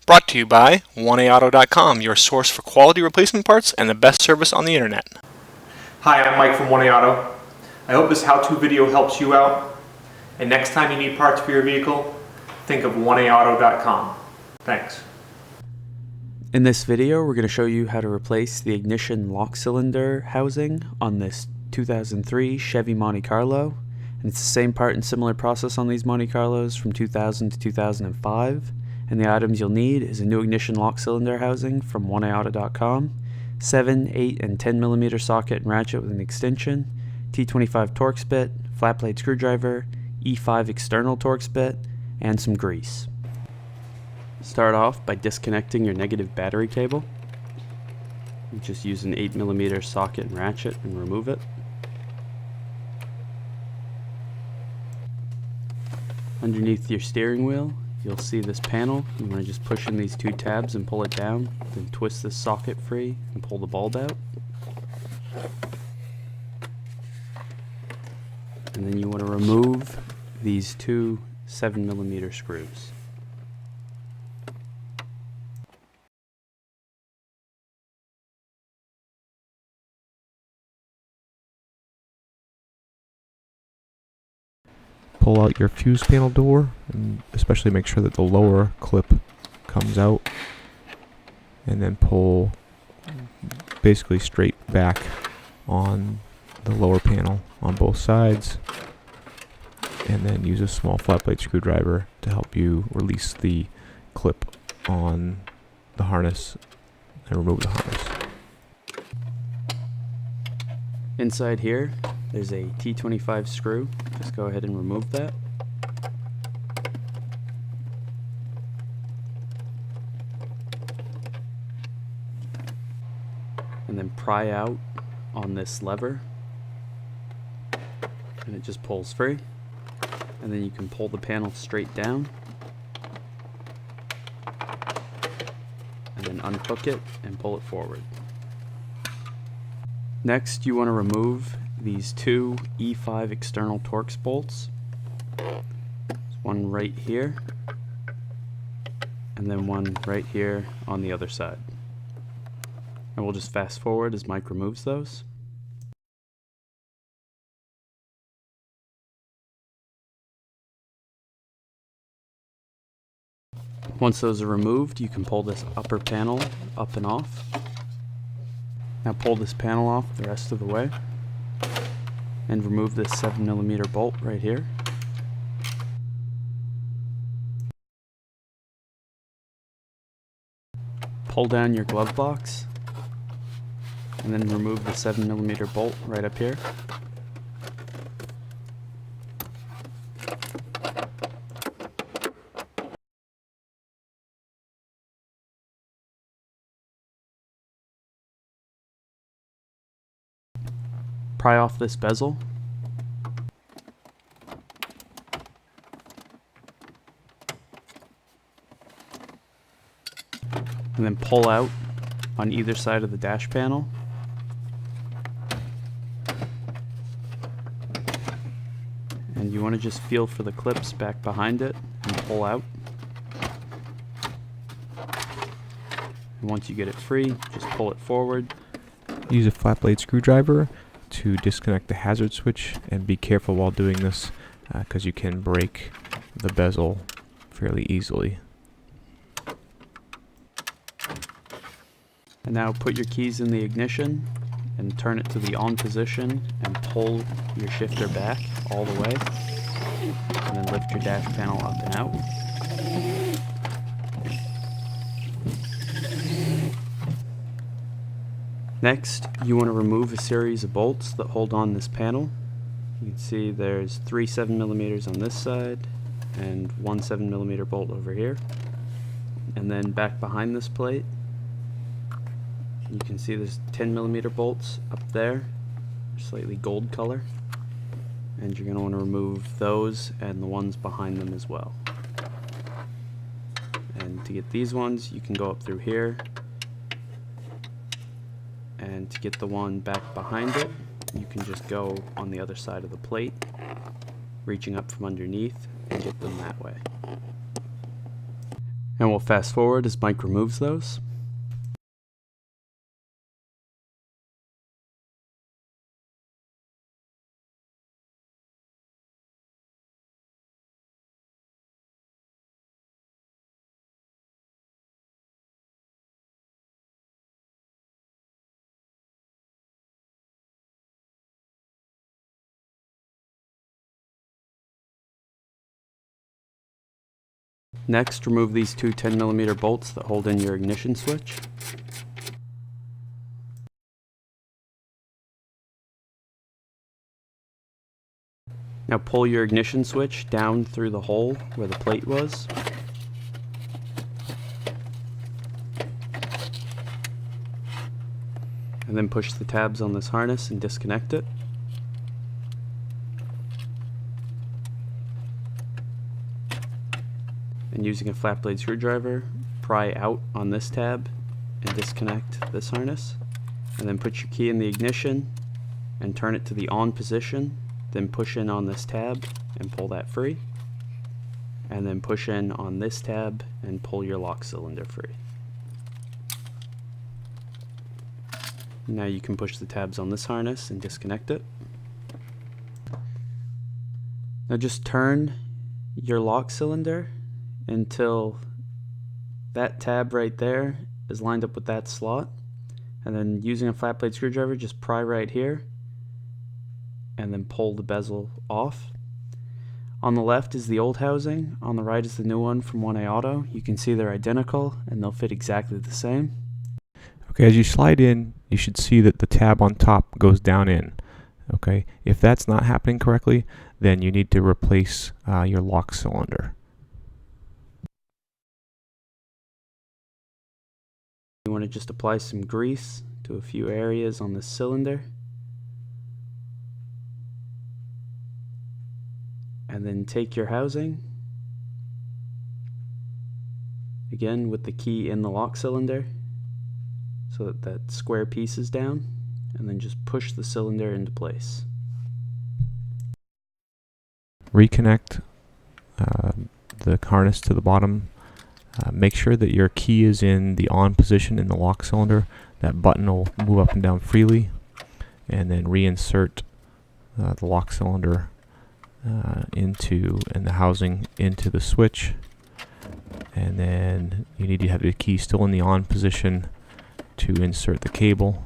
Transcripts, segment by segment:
Brought to you by 1AAuto.com, your source for quality replacement parts and the best service on the internet. Hi, I'm Mike from 1AAuto. I hope this how-to video helps you out. And next time you need parts for your vehicle, think of 1AAuto.com. Thanks. In this video, we're going to show you how to replace the ignition lock cylinder housing on this 2003 Chevy Monte Carlo. And it's the same part and similar process on these Monte Carlos from 2000 to 2005. And the items you'll need is a new ignition lock cylinder housing from 1AAuto.com, 7, 8, and 10 mm socket and ratchet with an extension, T25 Torx bit, flat blade screwdriver, E5 external Torx bit, and some grease. Start off by disconnecting your negative battery cable. You just use an 8 mm socket and ratchet and remove it. Underneath your steering wheel, you'll see this panel. You want to just push in these two tabs and pull it down, then twist this socket free and pull the bulb out. And then you want to remove these two 7 mm screws. Pull out your fuse panel door and especially make sure that the lower clip comes out, and then pull basically straight back on the lower panel on both sides, and then use a small flat blade screwdriver to help you release the clip on the harness and remove the harness. Inside here, there's a T25 screw. Just go ahead and remove that. And then pry out on this lever. And it just pulls free. And then you can pull the panel straight down. And then unhook it and pull it forward. Next, you want to remove these two E5 external Torx bolts. There's one right here, and then one right here on the other side. And we'll just fast forward as Mike removes those. Once those are removed, you can pull this upper panel up and off. Now pull this panel off the rest of the way and remove this 7 mm bolt right here. Pull down your glove box and then remove the 7 mm bolt right up here. Pry off this bezel. And then pull out on either side of the dash panel. And you want to just feel for the clips back behind it and pull out. And once you get it free, just pull it forward. Use a flat blade screwdriver to disconnect the hazard switch, and be careful while doing this because you can break the bezel fairly easily. And now put your keys in the ignition and turn it to the on position and pull your shifter back all the way, and then lift your dash panel up and out. Next, you want to remove a series of bolts that hold on this panel. You can see there's 3 7 mm on this side and 1 7 mm bolt over here. And then back behind this plate, you can see there's 10 mm bolts up there, slightly gold color. And you're going to want to remove those and the ones behind them as well. And to get these ones, you can go up through here. And to get the one back behind it, you can just go on the other side of the plate, reaching up from underneath, and get them that way. And we'll fast forward as Mike removes those. Next, remove these two 10mm bolts that hold in your ignition switch. Now pull your ignition switch down through the hole where the plate was. And then push the tabs on this harness and disconnect it. And using a flat blade screwdriver, pry out on this tab and disconnect this harness. And then put your key in the ignition and turn it to the on position. Then push in on this tab and pull that free. And then push in on this tab and pull your lock cylinder free. Now you can push the tabs on this harness and disconnect it. Now just turn your lock cylinder until that tab right there is lined up with that slot, and then using a flat blade screwdriver just pry right here and then pull the bezel off. On the left is the old housing, on the right is the new one from 1A Auto. You can see they're identical and they'll fit exactly the same. Okay, as you slide in, you should see that the tab on top goes down in. Okay, if that's not happening correctly, then you need to replace your lock cylinder. You want to just apply some grease to a few areas on this cylinder. And then take your housing, again with the key in the lock cylinder, so that that square piece is down, and then just push the cylinder into place. Reconnect the harness to the bottom. Make sure that your key is in the on position in the lock cylinder. That button will move up and down freely, and then reinsert the lock cylinder and the housing into the switch. And then you need to have the key still in the on position to insert the cable,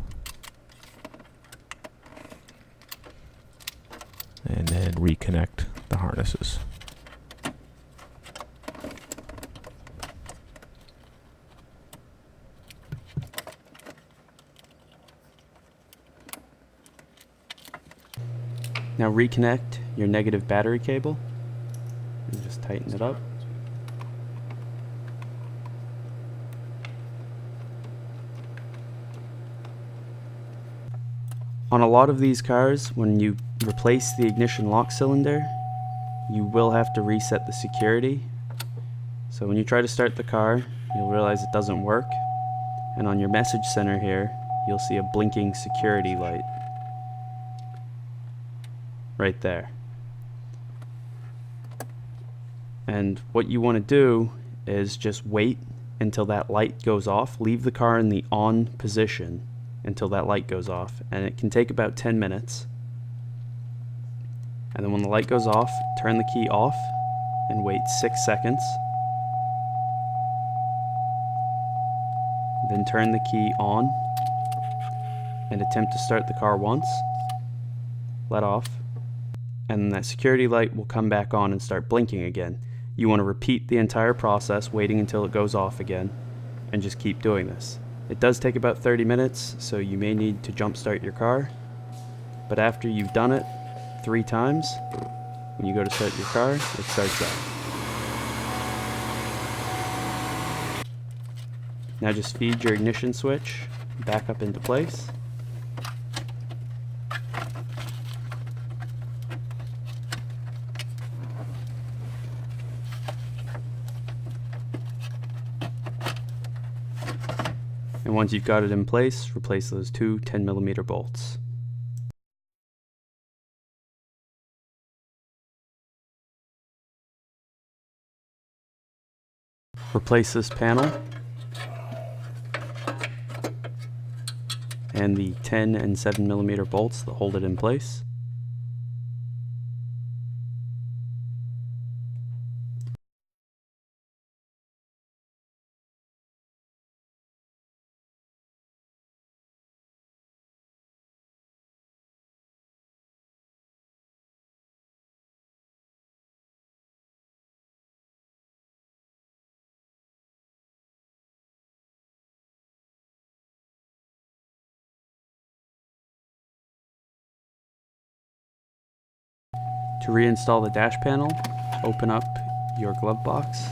and then reconnect the harnesses. Now reconnect your negative battery cable and just tighten it up. On a lot of these cars, when you replace the ignition lock cylinder, you will have to reset the security. So when you try to start the car, you'll realize it doesn't work. And on your message center here, you'll see a blinking security light right there. And what you want to do is just wait until that light goes off. Leave the car in the on position until that light goes off, and it can take about 10 minutes. And then when the light goes off, turn the key off and wait 6 seconds. Then turn the key on and attempt to start the car once. Let off, and then that security light will come back on and start blinking again. You want to repeat the entire process, waiting until it goes off again, and just keep doing this. It does take about 30 minutes, so you may need to jump start your car. But after you've done it 3 times, when you go to start your car, it starts up. Now just feed your ignition switch back up into place. And once you've got it in place, replace those two 10mm bolts. Replace this panel and the 10 and 7mm bolts that hold it in place. To reinstall the dash panel, open up your glove box,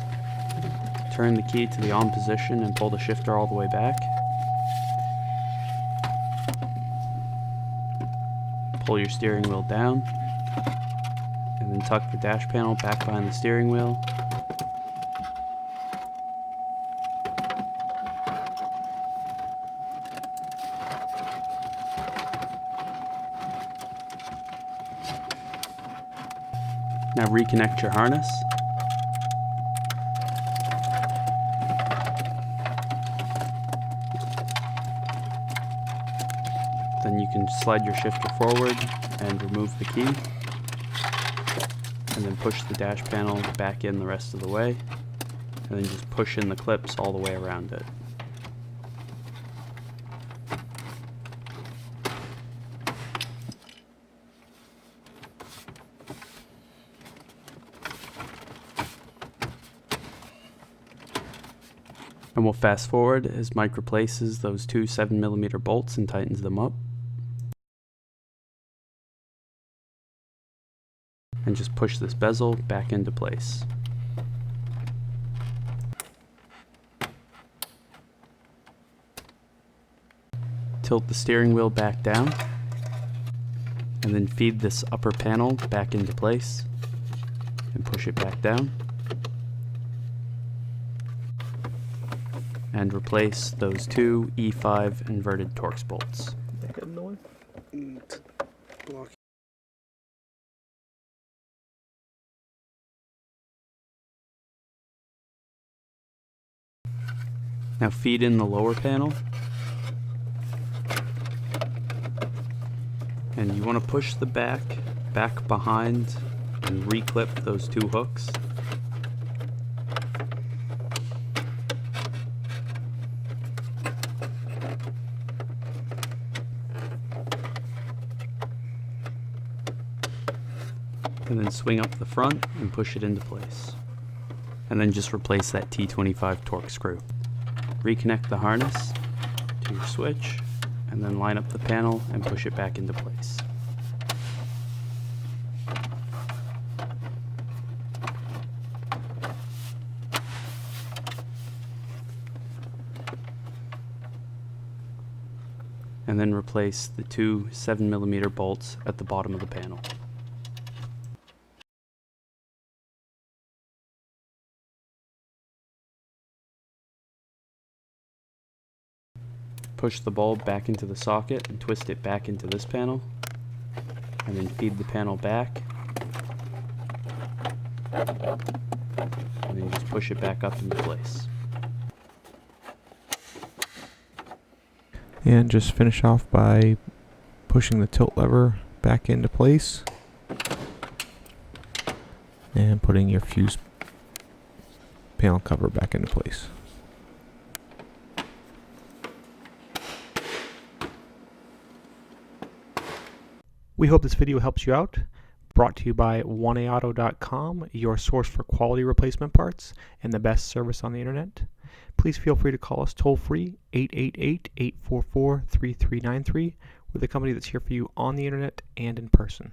turn the key to the on position and pull the shifter all the way back. Pull your steering wheel down, and then tuck the dash panel back behind the steering wheel. Now reconnect your harness. Then you can slide your shifter forward and remove the key. And then push the dash panel back in the rest of the way. And then just push in the clips all the way around it. And we'll fast forward as Mike replaces those two 7mm bolts and tightens them up. And just push this bezel back into place. Tilt the steering wheel back down, and then feed this upper panel back into place, and push it back down. And replace those two E5 inverted Torx bolts. Now feed in the lower panel, and you want to push the back behind and reclip those two hooks. And then swing up the front and push it into place. And then just replace that T25 Torx screw. Reconnect the harness to your switch, and then line up the panel and push it back into place. And then replace the two 7mm bolts at the bottom of the panel. Push the bulb back into the socket and twist it back into this panel, and then feed the panel back, and then just push it back up into place. And just finish off by pushing the tilt lever back into place and putting your fuse panel cover back into place. We hope this video helps you out. Brought to you by 1AAuto.com, your source for quality replacement parts and the best service on the internet. Please feel free to call us toll free, 888-844-3393. We're the company that's here for you on the internet and in person.